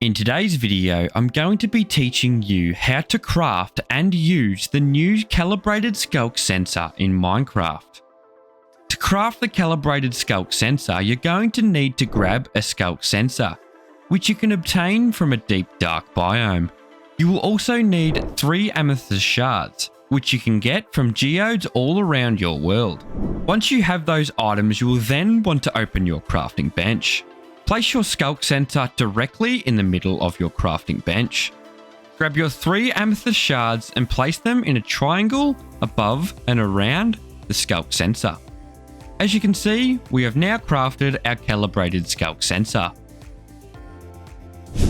In today's video, I'm going to be teaching you how to craft and use the new Calibrated Sculk Sensor in Minecraft. To craft the Calibrated Sculk Sensor, you're going to need to grab a Sculk Sensor, which you can obtain from a deep dark biome. You will also need 3 amethyst shards, which you can get from geodes all around your world. Once you have those items, you will then want to open your crafting bench. Place your Sculk Sensor directly in the middle of your crafting bench. Grab your 3 amethyst shards and place them in a triangle above and around the Sculk Sensor. As you can see, we have now crafted our Calibrated Sculk Sensor.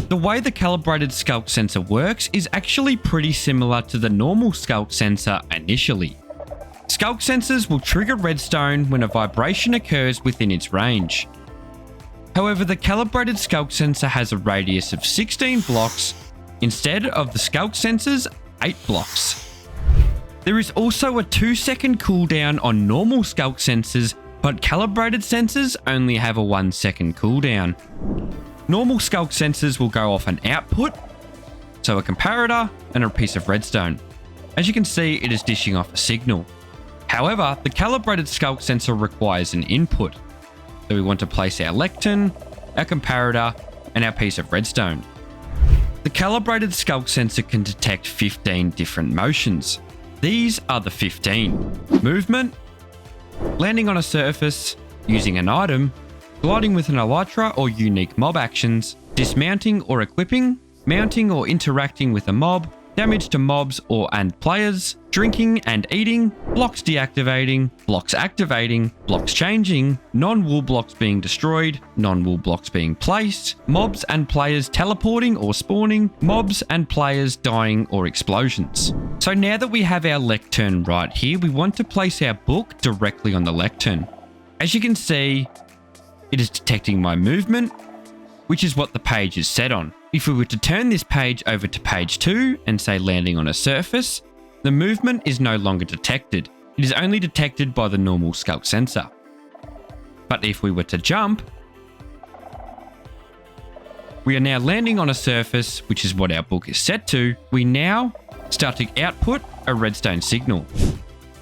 The way the Calibrated Sculk Sensor works is actually pretty similar to the normal Sculk Sensor initially. Sculk Sensors will trigger redstone when a vibration occurs within its range. However, the Calibrated Sculk Sensor has a radius of 16 blocks instead of the Sculk Sensor's 8 blocks. There is also a 2-second cooldown on normal Sculk Sensors, but Calibrated Sensors only have a 1-second cooldown. Normal Sculk Sensors will go off an output, so a comparator and a piece of redstone. As you can see, it is dishing off a signal. However, the Calibrated Sculk Sensor requires an input. So we want to place our lectern, our comparator, and our piece of redstone. The Calibrated Sculk Sensor can detect 15 different motions. These are the 15. Movement, landing on a surface, using an item, gliding with an elytra or unique mob actions, dismounting or equipping, mounting or interacting with a mob, damage to mobs and players, drinking and eating, blocks deactivating, blocks activating, blocks changing, non-wool blocks being destroyed, non-wool blocks being placed, mobs and players teleporting or spawning, mobs and players dying or explosions. So now that we have our lectern right here, we want to place our book directly on the lectern. As you can see, it is detecting my movement, which is what the page is set on. If we were to turn this page over to page 2 and say landing on a surface, the movement is no longer detected. It is only detected by the normal Sculk Sensor. But if we were to jump, we are now landing on a surface, which is what our book is set to. We now start to output a redstone signal.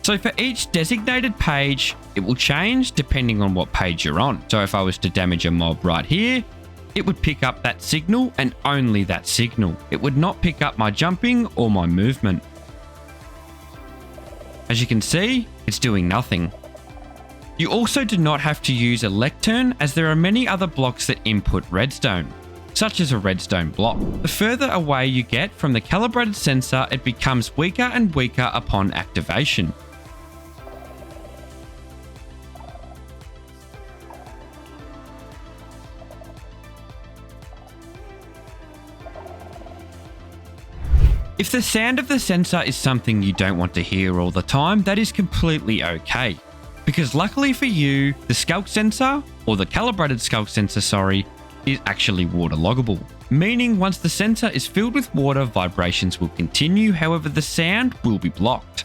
So for each designated page, it will change depending on what page you're on. So if I was to damage a mob right here, it would pick up that signal and only that signal. It would not pick up my jumping or my movement. As you can see, it's doing nothing. You also do not have to use a lectern, as there are many other blocks that input redstone, such as a redstone block. The further away you get from the Calibrated Sensor, it becomes weaker and weaker upon activation. If the sound of the sensor is something you don't want to hear all the time, that is completely okay. Because luckily for you, the Sculk Sensor, or the Calibrated Sculk Sensor, is actually waterloggable. Meaning once the sensor is filled with water, vibrations will continue, however the sound will be blocked.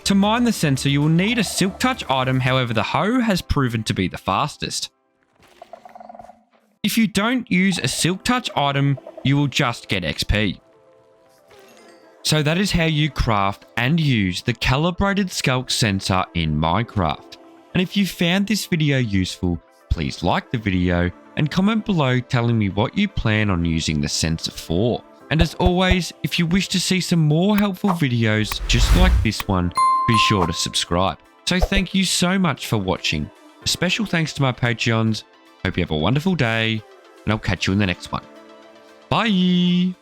To mine the sensor, you will need a Silk Touch item, however the hoe has proven to be the fastest. If you don't use a Silk Touch item, you will just get XP. So that is how you craft and use the Calibrated Sculk Sensor in Minecraft. And if you found this video useful, please like the video and comment below telling me what you plan on using the sensor for. And as always, if you wish to see some more helpful videos just like this one, be sure to subscribe. So thank you so much for watching. A special thanks to my Patreons. Hope you have a wonderful day, and I'll catch you in the next one. Bye!